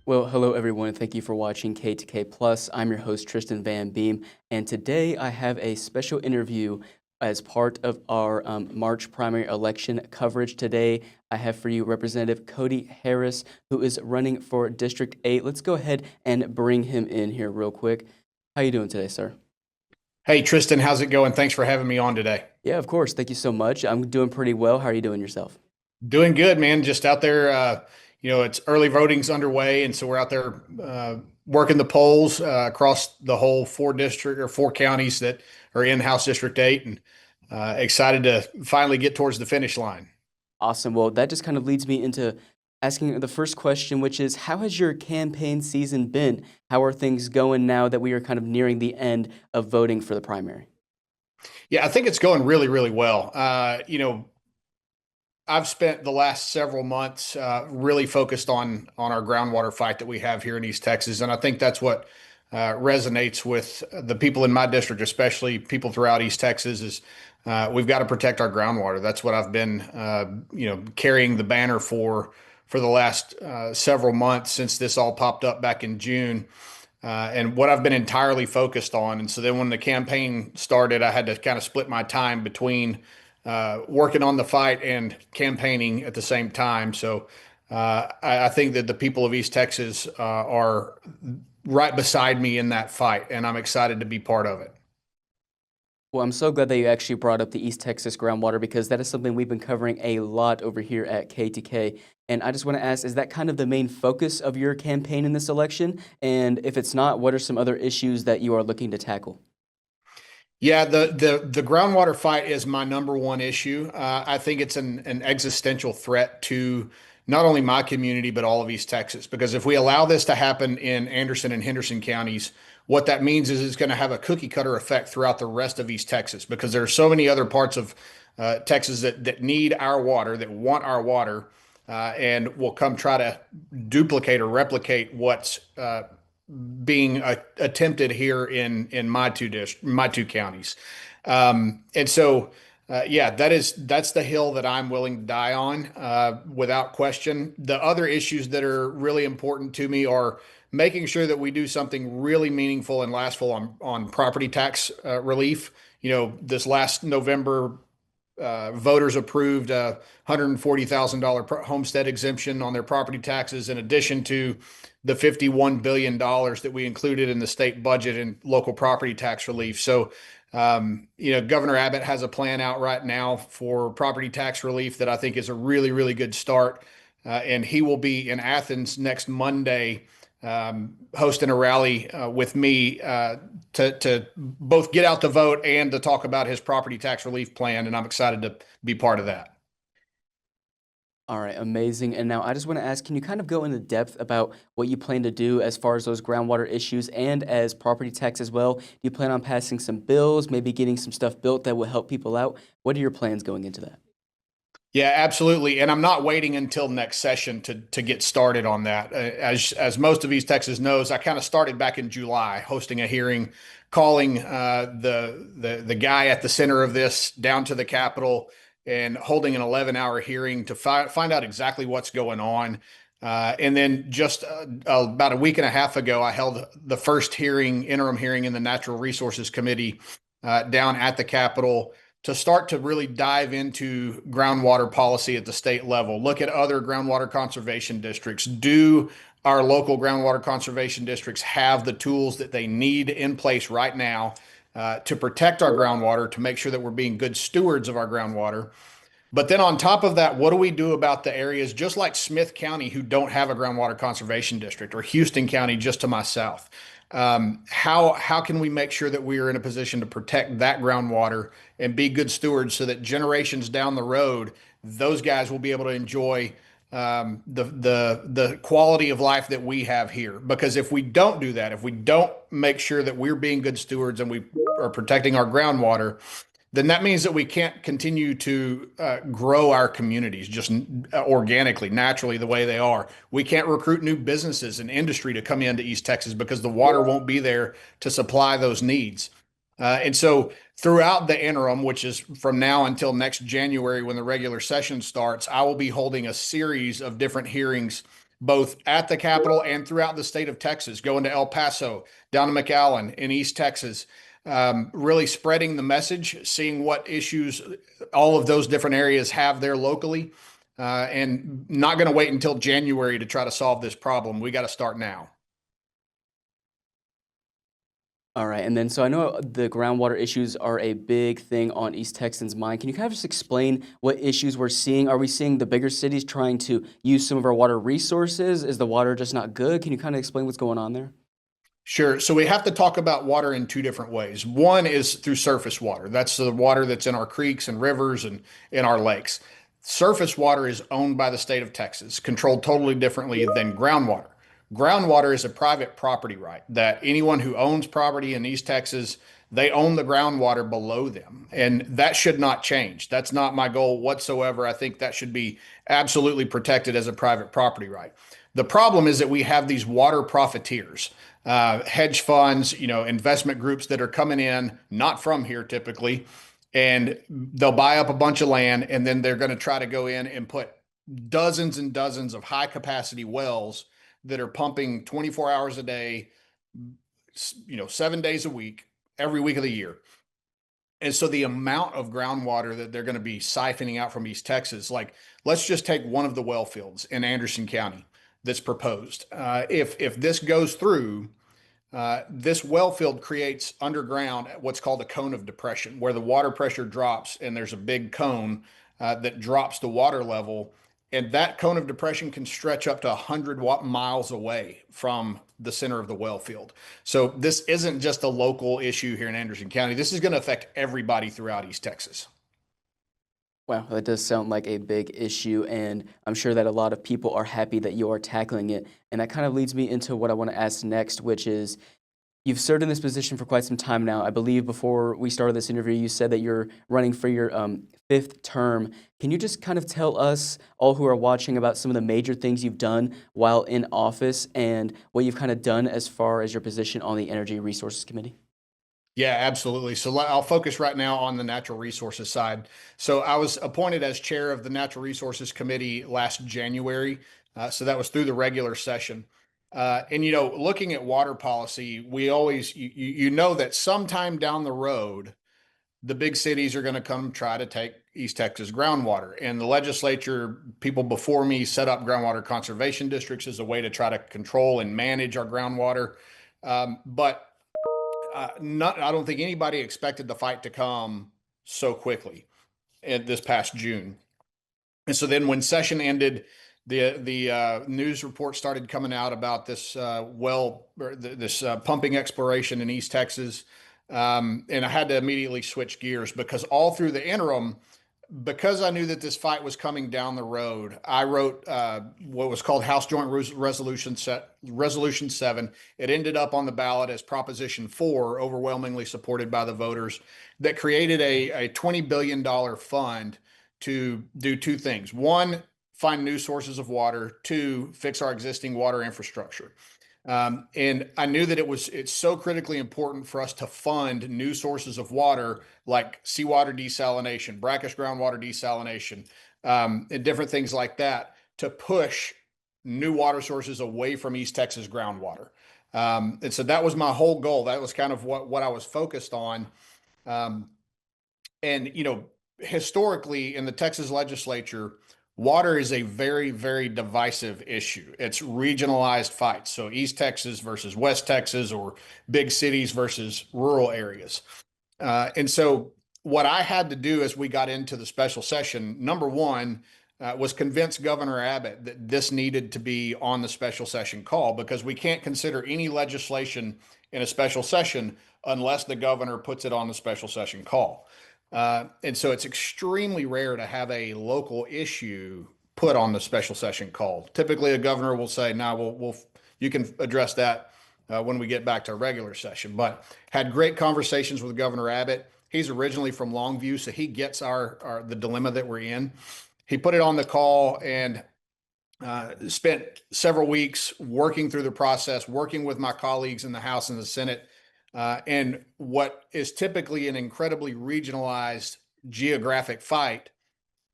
Well, hello everyone. Thank you for watching KETK Plus. I'm your host Tristan Van Beem, and today I have a special interview as part of our March primary election coverage. Today, I have for you Representative Cody Harris, who is running for District 8. Let's go ahead and bring him in here real quick. How you doing today, sir? Hey, Tristan, how's it going? Thanks for having me on today. Yeah, of course. Thank you so much. I'm doing pretty well. How are you doing yourself? Doing good, man. Just out there, it's early voting's underway, and so we're out there working the polls across the whole four counties that are in House District 8, and excited to finally get towards the finish line. Awesome. Well, that just kind of leads me into asking the first question, which is, how has your campaign season been? How are things going now that we are kind of nearing the end of voting for the primary? Yeah, I think it's going really, really well. I've spent the last several months really focused on our groundwater fight that we have here in East Texas, and I think that's what resonates with the people in my district, especially people throughout East Texas. Is we've got to protect our groundwater. That's what I've been, carrying the banner for the last several months since this all popped up back in June. And what I've been entirely focused on. And so then when the campaign started, I had to kind of split my time between working on the fight and campaigning at the same time. So I think that the people of East Texas are right beside me in that fight, and I'm excited to be part of it. Well, I'm so glad that you actually brought up the East Texas groundwater because that is something we've been covering a lot over here at KTK. And I just want to ask, is that kind of the main focus of your campaign in this election? And if it's not, what are some other issues that you are looking to tackle? Yeah, the groundwater fight is my number one issue. I think it's an existential threat to not only my community but all of East Texas. Because if we allow this to happen in Anderson and Henderson counties, what that means is it's going to have a cookie cutter effect throughout the rest of East Texas. Because there are so many other parts of Texas that need our water, that want our water, and will come try to duplicate or replicate what's being attempted here in my two counties. And so yeah, that's the hill that I'm willing to die on without question. The other issues that are really important to me are making sure that we do something really meaningful and lastful on property tax relief. This last November, voters approved a $140,000 homestead exemption on their property taxes, in addition to the $51 billion that we included in the state budget and local property tax relief. So, Governor Abbott has a plan out right now for property tax relief that I think is a really, really good start. And he will be in Athens next Monday, hosting a rally with me to both get out the vote and to talk about his property tax relief plan. And I'm excited to be part of that. All right, amazing. And now I just want to ask, can you kind of go into depth about what you plan to do as far as those groundwater issues and as property tax as well? Do you plan on passing some bills, maybe getting some stuff built that will help people out? What are your plans going into that? Yeah, absolutely. And I'm not waiting until next session to get started on that. As most of East Texas knows, I kind of started back in July, hosting a hearing, calling the guy at the center of this down to the Capitol and holding an 11-hour hearing to find out exactly what's going on. And then just about a week and a half ago, I held the first interim hearing in the Natural Resources Committee down at the Capitol to start to really dive into groundwater policy at the state level, look at other groundwater conservation districts. Do our local groundwater conservation districts have the tools that they need in place right now to protect our groundwater, to make sure that we're being good stewards of our groundwater? But then on top of that, what do we do about the areas just like Smith County who don't have a groundwater conservation district, or Houston County just to my south? How can we make sure that we are in a position to protect that groundwater and be good stewards so that generations down the road, those guys will be able to enjoy the quality of life that we have here? Because if we don't do that, if we don't make sure that we're being good stewards and we are protecting our groundwater, then that means that we can't continue to grow our communities just organically, naturally, the way they are. We can't recruit new businesses and industry to come into East Texas because the water won't be there to supply those needs. And so throughout the interim, which is from now until next January when the regular session starts, I will be holding a series of different hearings both at the Capitol and throughout the state of Texas, going to El Paso, down to McAllen in East Texas, really spreading the message, seeing what issues all of those different areas have there locally, and not going to wait until January to try to solve this problem. We got to start now. All right, and then so I know the groundwater issues are a big thing on East Texans' mind. Can you kind of just explain what issues we're seeing? Are we seeing the bigger cities trying to use some of our water resources? Is the water just not good? Can you kind of explain what's going on there? Sure. So we have to talk about water in two different ways. One is through surface water. That's the water that's in our creeks and rivers and in our lakes. Surface water is owned by the state of Texas, controlled totally differently than groundwater. Groundwater is a private property right that anyone who owns property in East Texas, they own the groundwater below them. And that should not change. That's not my goal whatsoever. I think that should be absolutely protected as a private property right. The problem is that we have these water profiteers, hedge funds, investment groups that are coming in, not from here typically, and they'll buy up a bunch of land and then they're going to try to go in and put dozens and dozens of high capacity wells that are pumping 24 hours a day, 7 days a week, every week of the year. And so the amount of groundwater that they're going to be siphoning out from East Texas, like let's just take one of the well fields in Anderson County that's proposed. If this goes through, this well field creates underground what's called a cone of depression, where the water pressure drops and there's a big cone that drops the water level. And that cone of depression can stretch up to 100 miles away from the center of the well field. So this isn't just a local issue here in Anderson County. This is going to affect everybody throughout East Texas. Wow, that does sound like a big issue, and I'm sure that a lot of people are happy that you are tackling it. And that kind of leads me into what I want to ask next, which is you've served in this position for quite some time now. I believe before we started this interview, you said that you're running for your fifth term. Can you just kind of tell us, all who are watching, about some of the major things you've done while in office and what you've kind of done as far as your position on the Energy Resources Committee? Yeah, absolutely. So I'll focus right now on the natural resources side. So I was appointed as chair of the Natural Resources Committee last January. So that was through the regular session. And looking at water policy, we always, you know that sometime down the road, the big cities are going to come try to take East Texas groundwater. And the legislature, people before me set up groundwater conservation districts as a way to try to control and manage our groundwater. But I don't think anybody expected the fight to come so quickly at this past June. And so then when session ended, the news reports started coming out about this this pumping exploration in East Texas. And I had to immediately switch gears because all through the interim, because I knew that this fight was coming down the road, I wrote what was called House Joint Resolution 7. It ended up on the ballot as Proposition 4, overwhelmingly supported by the voters, that created a $20 billion fund to do two things. One, find new sources of water. Two, fix our existing water infrastructure. And I knew that it's so critically important for us to fund new sources of water like seawater desalination, brackish groundwater desalination, and different things like that to push new water sources away from East Texas groundwater. And so that was my whole goal. That was kind of what I was focused on. Um, and, historically in the Texas legislature, water is a very, very divisive issue. It's regionalized fights. So East Texas versus West Texas, or big cities versus rural areas. And so what I had to do as we got into the special session, number one, was convince Governor Abbott that this needed to be on the special session call, because we can't consider any legislation in a special session unless the governor puts it on the special session call. And so it's extremely rare to have a local issue put on the special session call. Typically, a governor will say, "No, you can address that when we get back to a regular session." But had great conversations with Governor Abbott. He's originally from Longview, so he gets the dilemma that we're in. He put it on the call and spent several weeks working through the process, working with my colleagues in the House and the Senate. And what is typically an incredibly regionalized geographic fight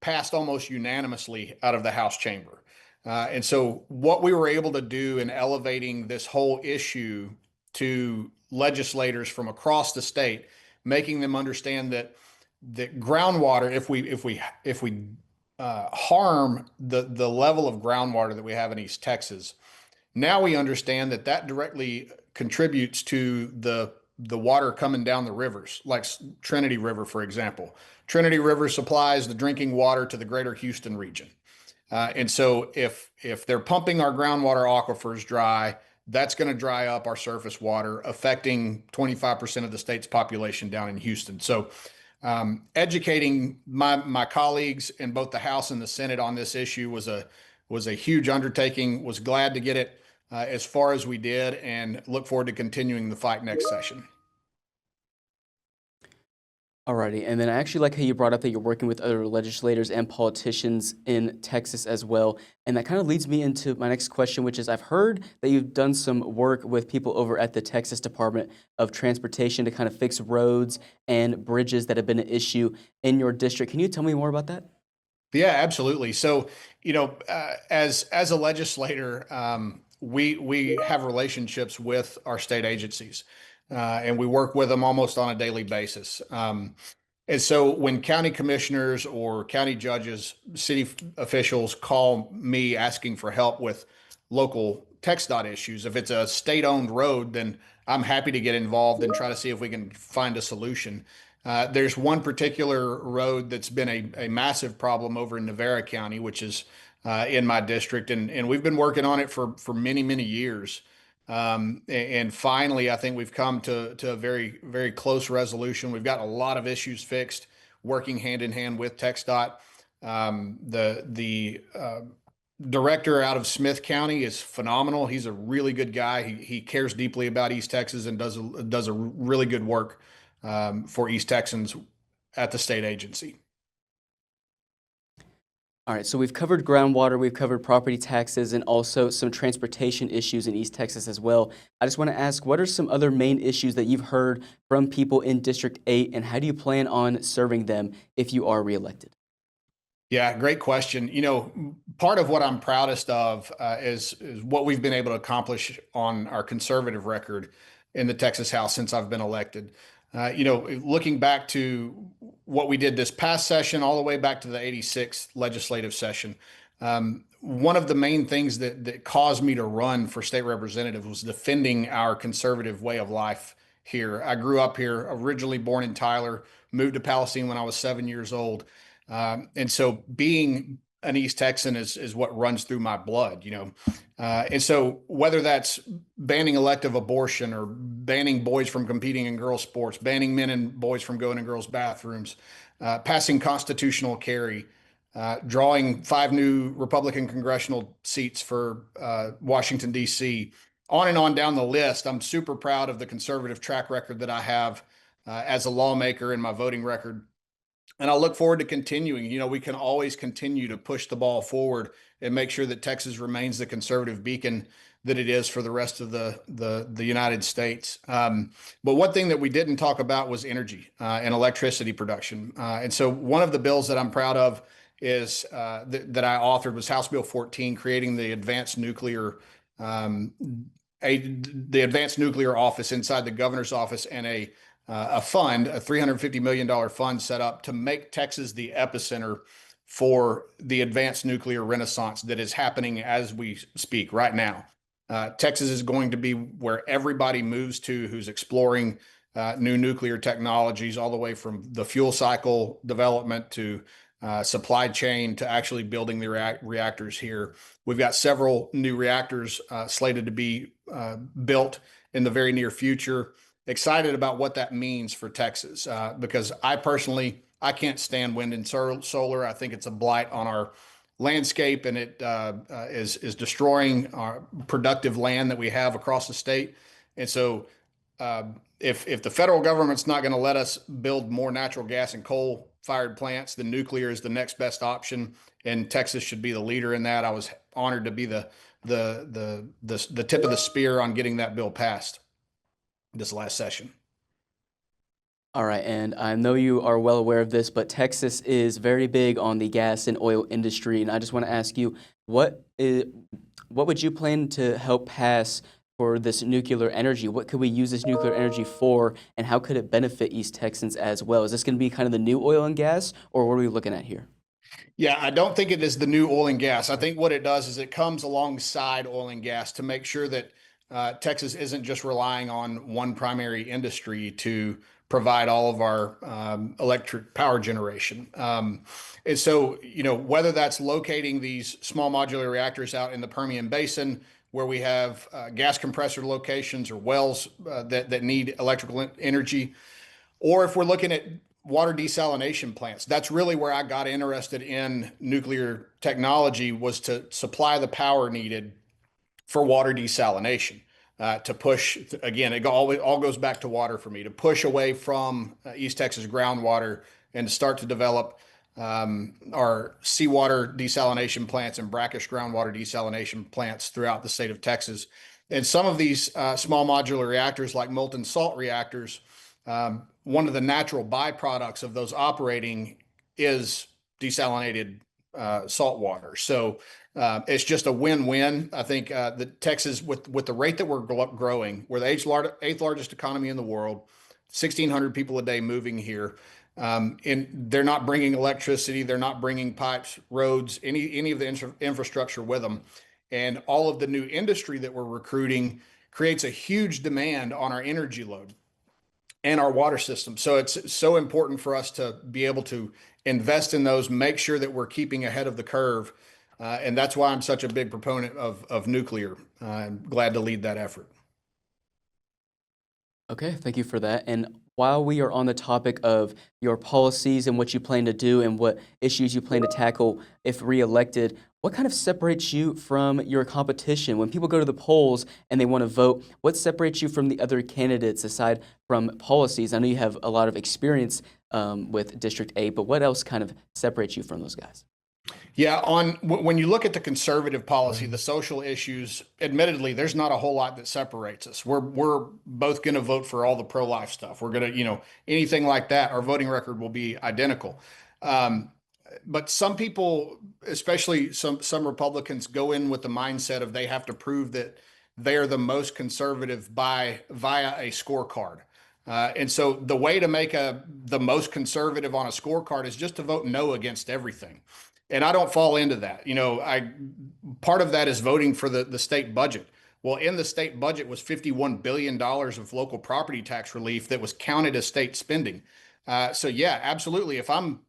passed almost unanimously out of the House chamber. And so what we were able to do in elevating this whole issue to legislators from across the state, making them understand that groundwater, if we harm the level of groundwater that we have in East Texas, now we understand that that directly contributes to the water coming down the rivers, like Trinity River, for example. Trinity River supplies the drinking water to the greater Houston region. And so if they're pumping our groundwater aquifers dry, that's going to dry up our surface water, affecting 25% of the state's population down in Houston. So educating my colleagues in both the House and the Senate on this issue was a huge undertaking. Was glad to get it as far as we did, and look forward to continuing the fight next session. Alrighty, and then I actually like how you brought up that you're working with other legislators and politicians in Texas as well. And that kind of leads me into my next question, which is I've heard that you've done some work with people over at the Texas Department of Transportation to kind of fix roads and bridges that have been an issue in your district. Can you tell me more about that? Yeah, absolutely. So, as a legislator, we have relationships with our state agencies, and we work with them almost on a daily basis. And so, when county commissioners or county judges, city officials call me asking for help with local TxDOT issues, if it's a state-owned road, then I'm happy to get involved and try to see if we can find a solution. There's one particular road that's been a massive problem over in Navarre County, which is in my district, and we've been working on it for many, many years. And finally, I think we've come to a very, very close resolution. We've got a lot of issues fixed, working hand in hand with TxDOT. The director out of Smith County is phenomenal. He's a really good guy. He cares deeply about East Texas and does a really good work for East Texans at the state agency. All right, so we've covered groundwater, we've covered property taxes, and also some transportation issues in East Texas as well. I just want to ask, what are some other main issues that you've heard from people in District 8, and how do you plan on serving them if you are reelected? Yeah, great question. Part of what I'm proudest of is what we've been able to accomplish on our conservative record in the Texas House since I've been elected. Looking back to what we did this past session, all the way back to the 86th legislative session, one of the main things that caused me to run for state representative was defending our conservative way of life here. I grew up here, originally born in Tyler, moved to Palestine when I was 7 years old. And so being an East Texan is what runs through my blood, and so whether that's banning elective abortion or banning boys from competing in girls' sports, banning men and boys from going in girls' bathrooms, passing constitutional carry, drawing 5 new Republican congressional seats for Washington, D.C., on and on down the list, I'm super proud of the conservative track record that I have as a lawmaker and my voting record. And I look forward to continuing. We can always continue to push the ball forward and make sure that Texas remains the conservative beacon that it is for the rest of the United States. But one thing that we didn't talk about was energy and electricity production. And so one of the bills that I'm proud of is that I authored was House Bill 14, creating the Advanced Nuclear the Advanced Nuclear Office inside the governor's office, and a fund, a $350 million fund set up to make Texas the epicenter for the advanced nuclear renaissance that is happening as we speak right now. Texas is going to be where everybody moves to who's exploring new nuclear technologies, all the way from the fuel cycle development to supply chain to actually building the reactors here. We've got several new reactors slated to be built in the very near future. Excited about what that means for Texas, because I can't stand wind and solar. I think it's a blight on our landscape, and it is destroying our productive land that we have across the state. And so if the federal government's not going to let us build more natural gas and coal fired plants, then nuclear is the next best option, and Texas should be the leader in that. I was honored to be the tip of the spear on getting that bill passed this last session. All right, and I know you are well aware of this, but Texas is very big on the gas and oil industry, and I just want to ask you, what is, what would you plan to help pass for this nuclear energy? What could we use this nuclear energy for, and how could it benefit East Texans as well? Is this going to be kind of the new oil and gas, or what are we looking at here? Yeah, I don't think it is the new oil and gas. I think what it does is it comes alongside oil and gas to make sure that Texas isn't just relying on one primary industry to provide all of our electric power generation. And so, whether that's locating these small modular reactors out in the Permian Basin, where we have gas compressor locations or wells that need electrical energy, or if we're looking at water desalination plants, that's really where I got interested in nuclear technology, was to supply the power needed for water desalination. To push, again, it all goes back to water for me, to push away from East Texas groundwater and to start to develop our seawater desalination plants and brackish groundwater desalination plants throughout the state of Texas. And some of these small modular reactors, like molten salt reactors, one of the natural byproducts of those operating is desalinated salt water. So it's just a win-win. I think that Texas, with the rate that we're growing, we're the eighth largest economy in the world, 1,600 people a day moving here. And they're not bringing electricity, they're not bringing pipes, roads, any of the infrastructure with them. And all of the new industry that we're recruiting creates a huge demand on our energy load and our water system. So it's so important for us to be able to invest in those, make sure that we're keeping ahead of the curve. And that's why I'm such a big proponent of nuclear. I'm glad to lead that effort. Okay, thank you for that. And while we are on the topic of your policies and what you plan to do and what issues you plan to tackle if reelected, what kind of separates you from your competition? When people go to the polls and they want to vote, what separates you from the other candidates aside from policies? I know you have a lot of experience with District 8, but what else kind of separates you from those guys? Yeah, when you look at the conservative policy, the social issues, admittedly, there's not a whole lot that separates us. We're both going to vote for all the pro-life stuff. We're going to, anything like that, our voting record will be identical. But some people, especially some Republicans, go in with the mindset of they have to prove that they are the most conservative via a scorecard. And so the way to make the most conservative on a scorecard is just to vote no against everything. And I don't fall into that. Part of that is voting for the state budget. Well, in the state budget was $51 billion of local property tax relief that was counted as state spending. So yeah, absolutely. If I'm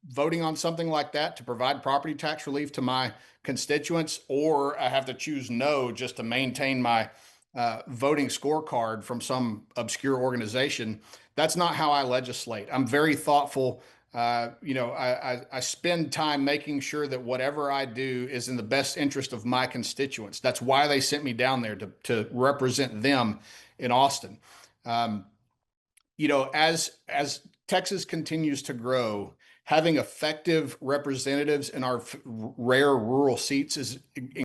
voting on something like that to provide property tax relief to my constituents, or I have to choose no just to maintain my voting scorecard from some obscure organization, that's not how I legislate. I'm very thoughtful. I spend time making sure that whatever I do is in the best interest of my constituents. That's why they sent me down there to represent them in Austin. As Texas continues to grow, having effective representatives in our rare rural seats is